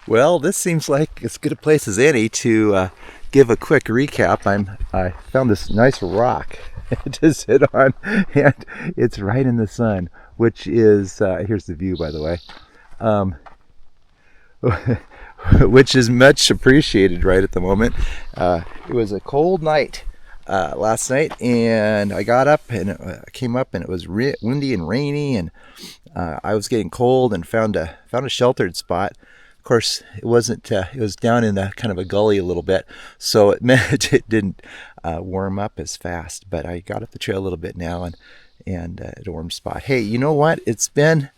Well, this seems like as good a place as any to give a quick recap. I found this nice rock to sit on, and it's right in the sun, which is here's the view, by the way, um, which is much appreciated right at the moment. It was a cold night last night, and I got up and came up, and it was windy and rainy, and I was getting cold, and found a sheltered spot. Of course, it wasn't. It was down in a kind of a gully a little bit, so it meant it didn't warm up as fast. But I got up the trail a little bit now, and at a warm spot. Hey, you know what? It's been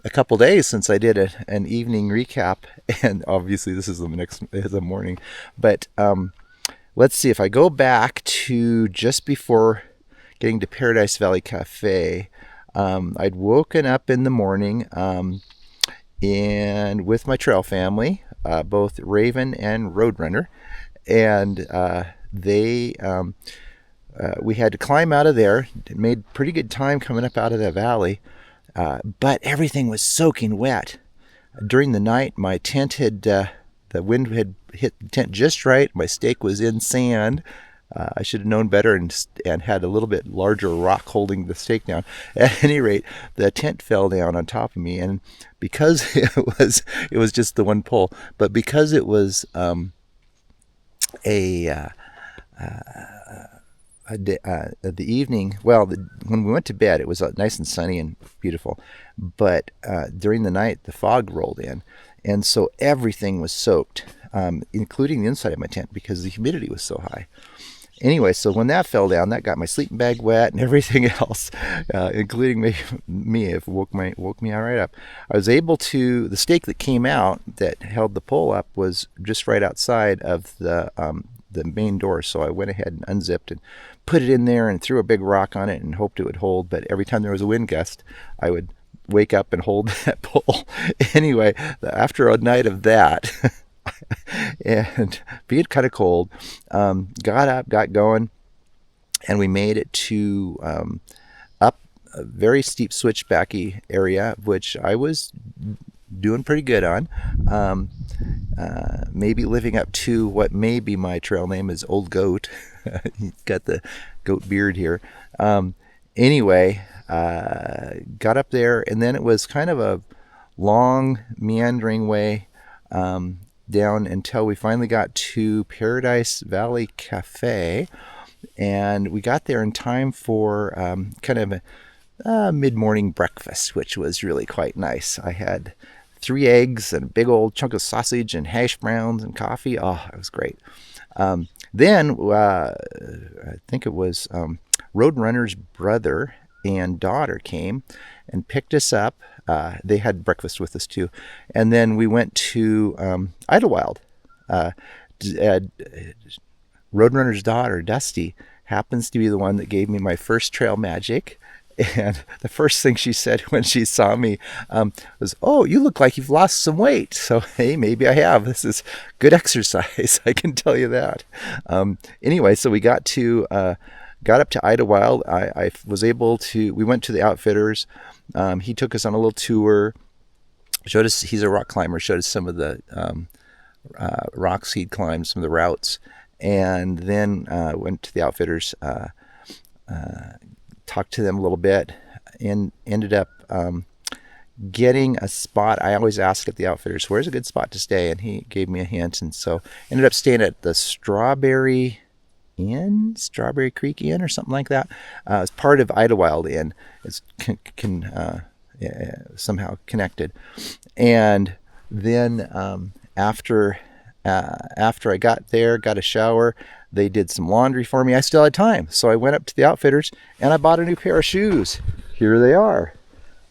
a couple days since I did an evening recap, and obviously this is the morning. But let's see if I go back to just before getting to Paradise Valley Cafe. I'd woken up in the morning. And with my trail family, both Raven and Roadrunner, and we had to climb out of there. Made pretty good time coming up out of the valley, but everything was soaking wet. During the night, my tent had the wind had hit the tent just right. My stake was in sand. I should have known better and had a little bit larger rock holding the stake down. At any rate, the tent fell down on top of me, and because it was just the one pole, but because it was a the evening. Well, when we went to bed, it was nice and sunny and beautiful, but during the night, the fog rolled in, and so everything was soaked, including the inside of my tent because the humidity was so high. Anyway, so when that fell down, that got my sleeping bag wet and everything else, including me. It woke me right up. I was able to. The stake that came out that held the pole up was just right outside of the main door. So I went ahead and unzipped and put it in there and threw a big rock on it and hoped it would hold. But every time there was a wind gust, I would wake up and hold that pole. Anyway, after a night of that. And being kind of cold, got up, got going, and we made it to up a very steep switchbacky area, which I was doing pretty good on. Maybe living up to what may be my trail name is Old Goat. He's got the goat beard here. Anyway, got up there, and then it was kind of a long, meandering way down until we finally got to Paradise Valley Cafe, and we got there in time for kind of a mid-morning breakfast, which was really quite nice. I had 3 eggs and a big old chunk of sausage and hash browns and coffee. Oh, it was great. Then I think it was Roadrunner's brother and daughter came and picked us up. They had breakfast with us too, and then we went to Idlewild. Roadrunner's daughter, Dusty, happens to be the one that gave me my first trail magic. And the first thing she said when she saw me was, "Oh, you look like you've lost some weight." So, hey, maybe I have. This is good exercise, I can tell you that. Anyway, so we got up to Idlewild. I was able to. We went to the Outfitters. He took us on a little tour. Showed us. He's a rock climber. Showed us some of the rocks he'd climbed, some of the routes, and then went to the Outfitters. Talked to them a little bit, and ended up getting a spot. I always ask at the Outfitters, "Where's a good spot to stay?" And he gave me a hint, and so ended up staying at the Strawberry Creek Inn, or something like that. It's part of Idlewild Inn. It's somehow connected. And then after I got there, got a shower, they did some laundry for me. I still had time, so I went up to the Outfitters and I bought a new pair of shoes. Here they are.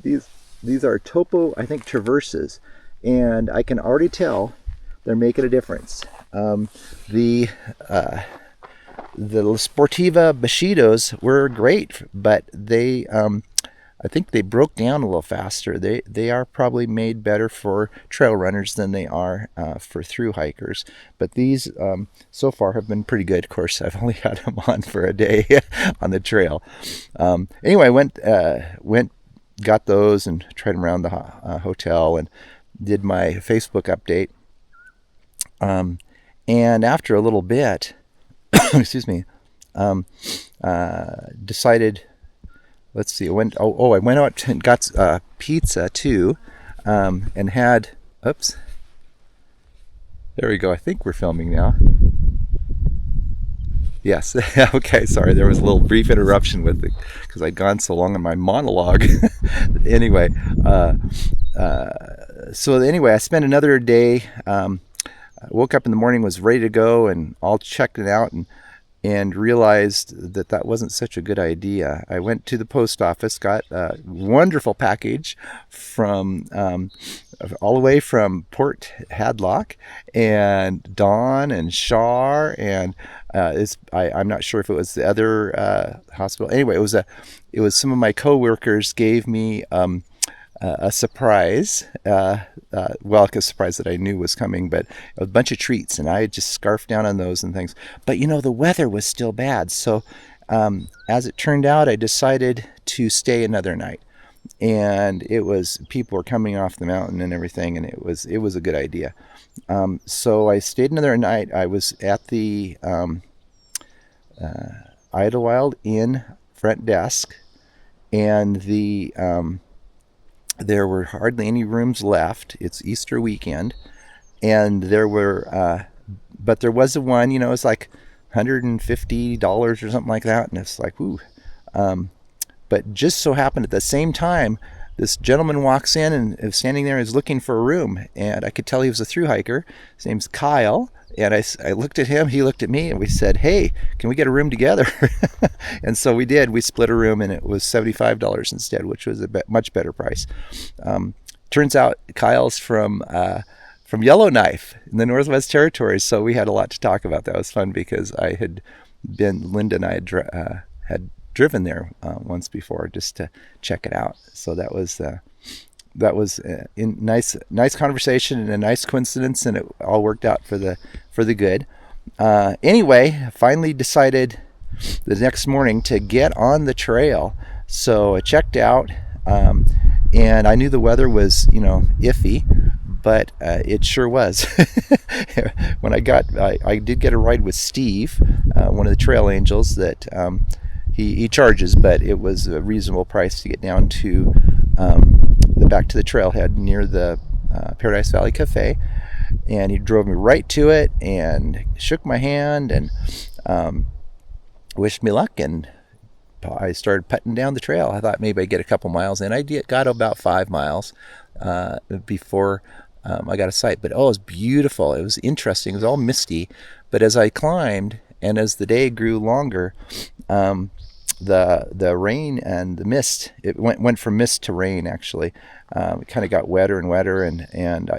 These are Topo, I think, Traverses, and I can already tell they're making a difference. The Sportiva Bushidos were great, but they I think they broke down a little faster. They are probably made better for trail runners than they are for thru hikers. But these so far have been pretty good. Of course, I've only had them on for a day on the trail. Anyway, I went got those and tried them around the hotel and did my Facebook update. And after a little bit, excuse me, decided, let's see, I went out and got pizza too, and had, oops, there we go. I think we're filming now. Yes. Okay. Sorry, there was a little brief interruption with it because I'd gone so long in my monologue. Anyway, so anyway, I spent another day. I woke up in the morning, was ready to go, and all checked it out, and realized that that wasn't such a good idea. I went to the post office, got a wonderful package from all the way from Port Hadlock and Dawn and Shar, and I'm not sure if it was the other hospital. Anyway, it was some of my coworkers gave me a surprise. Well, a surprise that I knew was coming, but a bunch of treats, and I had just scarfed down on those and things. But the weather was still bad, so as it turned out, I decided to stay another night. And people were coming off the mountain and everything, and it was a good idea. So I stayed another night. I was at the Idlewild Inn front desk, and there were hardly any rooms left. It's Easter weekend, and but there was one. It was like $150 or something like that, and it's like, ooh. But just so happened at the same time, this gentleman walks in and is standing there, is looking for a room, and I could tell he was a thru hiker. His name's Kyle, and I looked at him, he looked at me, and we said, "Hey, can we get a room together?" And so we did. We split a room, and it was $75 instead, which was a much better price. Turns out Kyle's from Yellowknife in the Northwest Territories, so we had a lot to talk about. That was fun because Linda and I had driven there once before just to check it out. So that was a nice conversation and a nice coincidence, and it all worked out for the good. Anyway, finally decided the next morning to get on the trail. So I checked out, and I knew the weather was iffy, but it sure was. When I did get a ride with Steve, one of the trail angels that he charges, but it was a reasonable price to get down to back to the trailhead near the Paradise Valley Cafe, and he drove me right to it and shook my hand and wished me luck, and I started putting down the trail. I thought maybe I'd get a couple miles in. I got about 5 miles before I got a sight, but it was beautiful. It was interesting. It was all misty, but as I climbed and as the day grew longer, the rain and the mist, it went from mist to rain actually. It kind of got wetter and wetter, and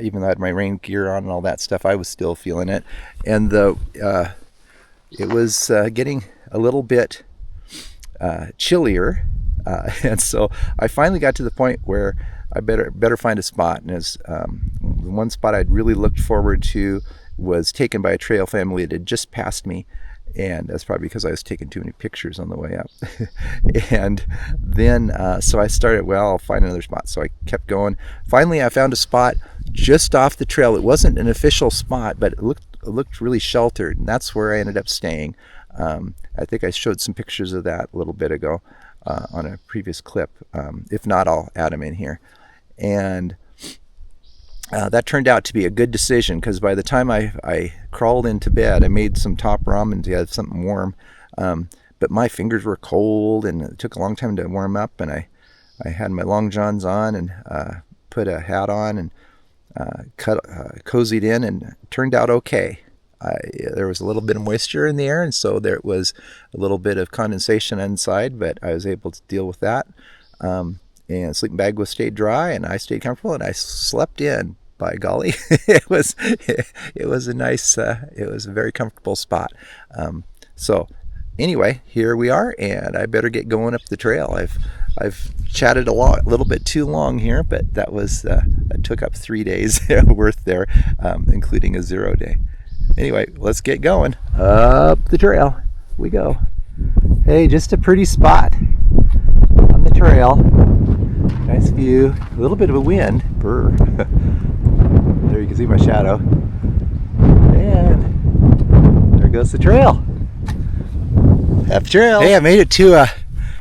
even though I had my rain gear on and all that stuff, I was still feeling it. And it was getting a little bit chillier, and so I finally got to the point where I better find a spot. And as the one spot I'd really looked forward to was taken by a trail family that had just passed me, and that's probably because I was taking too many pictures on the way up. And then so I started, I'll find another spot. So I kept going. Finally I found a spot just off the trail. It wasn't an official spot, but it looked really sheltered, and that's where I ended up staying. I think I showed some pictures of that a little bit ago on a previous clip. If not, I'll add them in here. And that turned out to be a good decision, because by the time I crawled into bed, I made some top ramen to have something warm, but my fingers were cold and it took a long time to warm up, and I had my long johns on and put a hat on and cozied in, and it turned out okay. There was a little bit of moisture in the air, and so there was a little bit of condensation inside, but I was able to deal with that. And the sleeping bag stayed dry, and I stayed comfortable, and I slept in. By golly, it was a nice, it was a very comfortable spot. So anyway, here we are, and I better get going up the trail. I've chatted a little bit too long here, but that took up 3 days worth there, including a 0 day. Anyway, let's get going. Up the trail we go. Hey, just a pretty spot on the trail. Nice view. A little bit of a wind. Brr. There you can see my shadow. And there goes the trail. Half trail. Hey, I made it to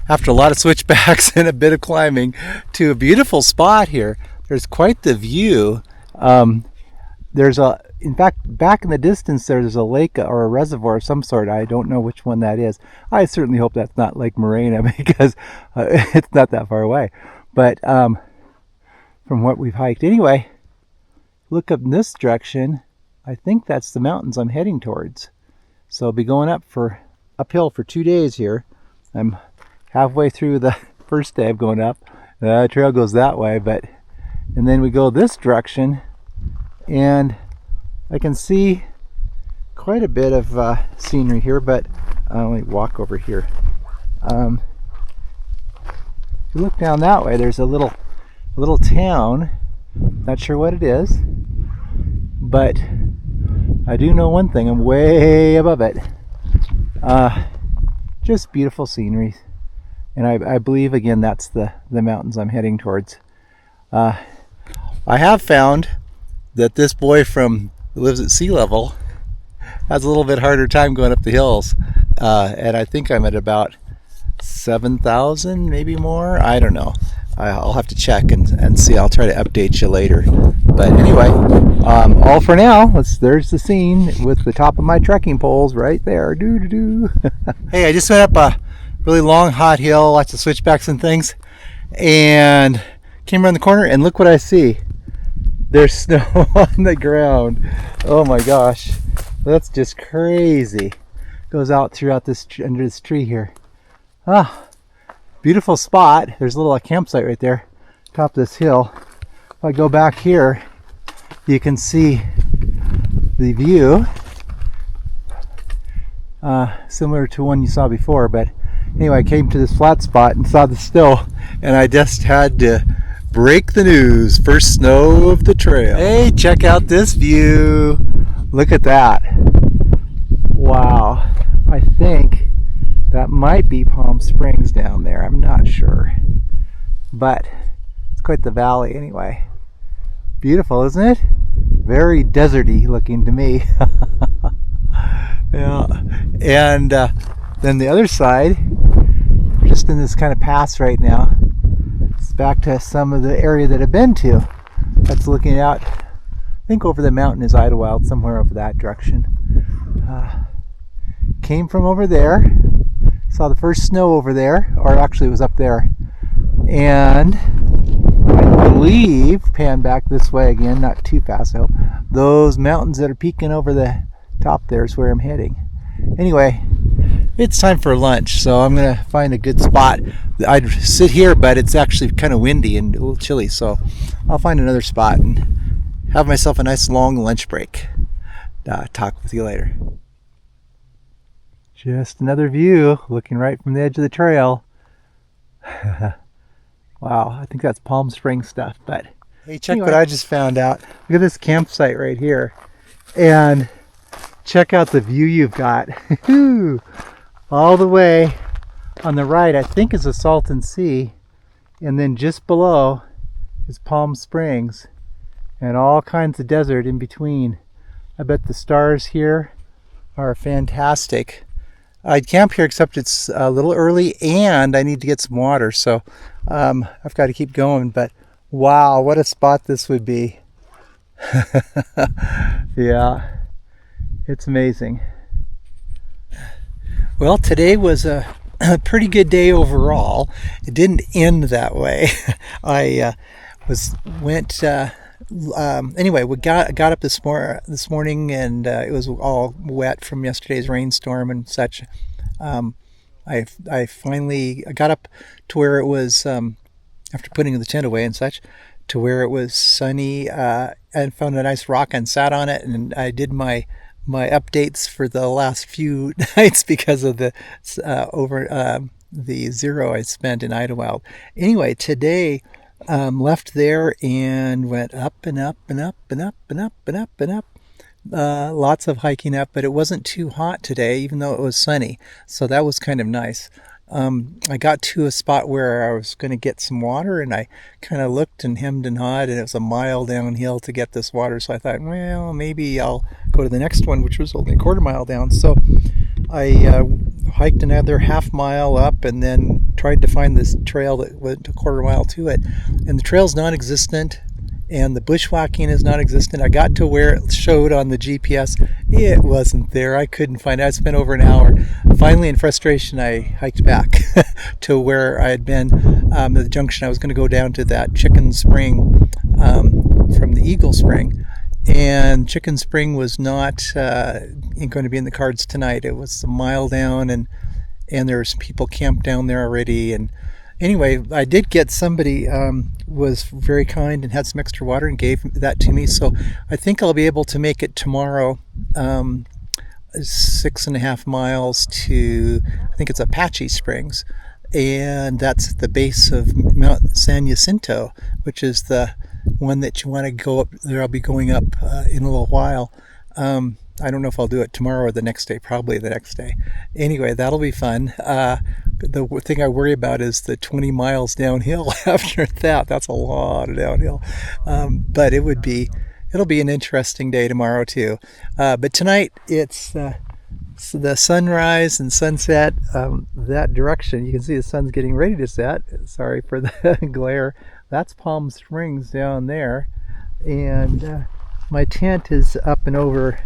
after a lot of switchbacks and a bit of climbing, to a beautiful spot here. There's quite the view. In fact, back in the distance, there's a lake or a reservoir of some sort. I don't know which one that is. I certainly hope that's not Lake Morena because it's not that far away. But from what we've hiked, anyway, look up in this direction. I think that's the mountains I'm heading towards. So I'll be going uphill for 2 days here. I'm halfway through the first day of going up. The trail goes that way, and then we go this direction, and I can see quite a bit of scenery here, but let me walk over here. If you look down that way, there's a little town. Not sure what it is, but I do know one thing: I'm way above it. Just beautiful scenery, and I believe again that's the mountains I'm heading towards. I have found that this boy who lives at sea level has a little bit harder time going up the hills, and I think I'm at about 7,000, maybe more. I don't know. I'll have to check and see. I'll try to update you later. But anyway, all for now. There's the scene with the top of my trekking poles right there. Hey, I just went up a really long, hot hill, lots of switchbacks and things, and came around the corner, and look what I see. There's snow on the ground. Oh my gosh, that's just crazy. Goes out throughout under this tree here. Beautiful spot. There's a little campsite right there, top of this hill. If I go back here, you can see the view, similar to one you saw before. But anyway, I came to this flat spot and saw the snow, and I just had to break the news. First snow of the trail. Hey, check out this view. Look at that. Wow. I think that might be Palm Springs down there. I'm not sure. But it's quite the valley anyway. Beautiful, isn't it? Very deserty looking to me. Yeah. And then the other side, just in this kind of pass right now, it's back to some of the area that I've been to. That's looking out, I think over the mountain is Idlewild, somewhere over that direction. Came from over there, saw the first snow over there, or actually it was up there, and I believe, pan back this way again, not too fast I hope, those mountains that are peeking over the top there is where I'm heading. Anyway, it's time for lunch, so I'm gonna find a good spot. I'd sit here, but it's actually kind of windy and a little chilly, so I'll find another spot and have myself a nice long lunch break. Talk with you later. Just another view, looking right from the edge of the trail. Wow, I think that's Palm Springs stuff, but hey, check what I just found out. Look at this campsite right here, and check out the view you've got. All the way on the right, I think, is the Salton Sea, and then just below is Palm Springs, and all kinds of desert in between. I bet the stars here are fantastic. I'd camp here, except it's a little early and I need to get some water, so I've got to keep going. But wow, what a spot this would be. Yeah, it's amazing. Well, today was a pretty good day overall. It didn't end that way. I anyway, we got up this morning, and it was all wet from yesterday's rainstorm and such. I finally got up to where it was, after putting the tent away and such, to where it was sunny, and found a nice rock and sat on it, and I did my updates for the last few nights because of the the zero I spent in Idlewild. Anyway, today left there and went up and up and up and up and up and up and up. Lots of hiking up, but it wasn't too hot today, even though it was sunny. So that was kind of nice. I got to a spot where I was going to get some water, and I kind of looked and hemmed and hawed, and it was a mile downhill to get this water. So I thought, well, maybe I'll go to the next one, which was only a quarter mile down. So I hiked another half mile up and then tried to find this trail that went a quarter mile to it. And the trail's non existent and the bushwhacking is non existent. I got to where it showed on the GPS. It wasn't there. I couldn't find it. I spent over an hour. Finally, in frustration, I hiked back to where I had been at the junction. I was going to go down to that Chicken Spring from the Eagle Spring. And Chicken Spring was not going to be in the cards tonight. It was a mile down, and there's people camped down there already. And anyway, I did get somebody was very kind and had some extra water and gave that to me. So I think I'll be able to make it tomorrow. 6.5 miles to, I think it's Apache Springs, and that's at the base of Mount San Jacinto, which is the one that you want to go up there. I'll be going up in a little while. I don't know if I'll do it tomorrow or the next day, probably the next day. Anyway, that'll be fun. The thing I worry about is the 20 miles downhill after that. That's a lot of downhill. But it'll be an interesting day tomorrow too. But tonight it's the sunrise and sunset that direction. You can see the sun's getting ready to set. Sorry for the glare. That's Palm Springs down there. And my tent is up and over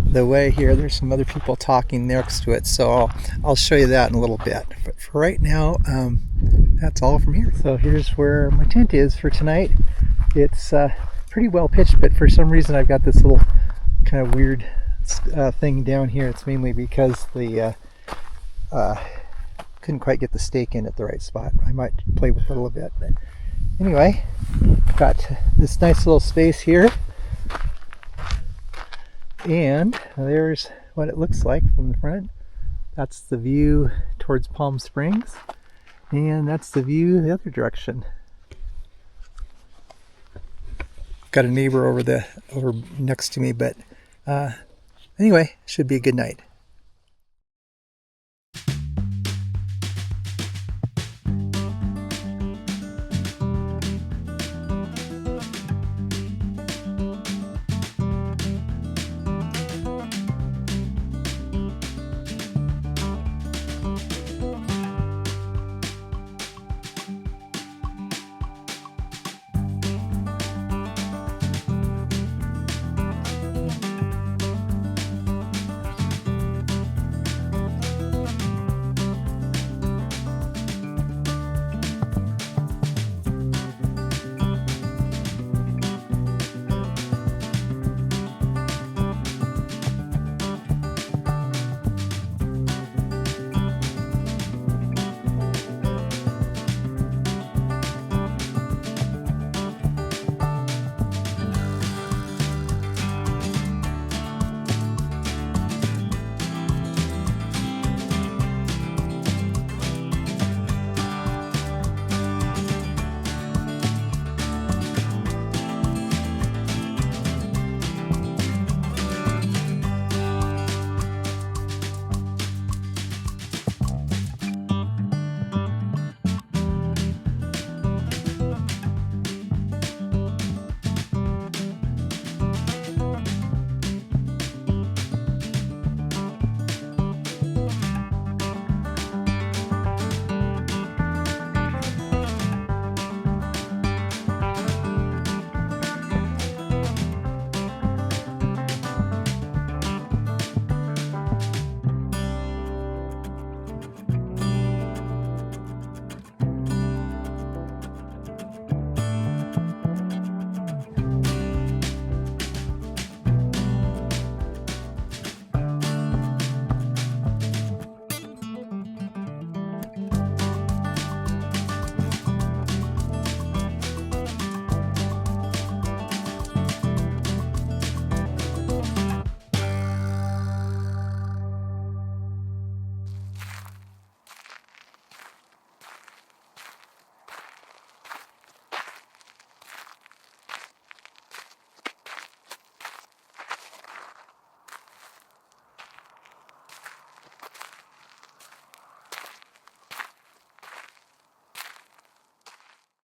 the way here. There's some other people talking next to it, so I'll show you that in a little bit. But for right now, that's all from here. So here's where my tent is for tonight. It's pretty well pitched, but for some reason I've got this little kind of weird thing down here. It's mainly because the couldn't quite get the stake in at the right spot. I might play with it a little bit, but anyway, got this nice little space here. And there's what it looks like from the front. That's the view towards Palm Springs, and that's the view the other direction. Got a neighbor over next to me, but anyway, should be a good night.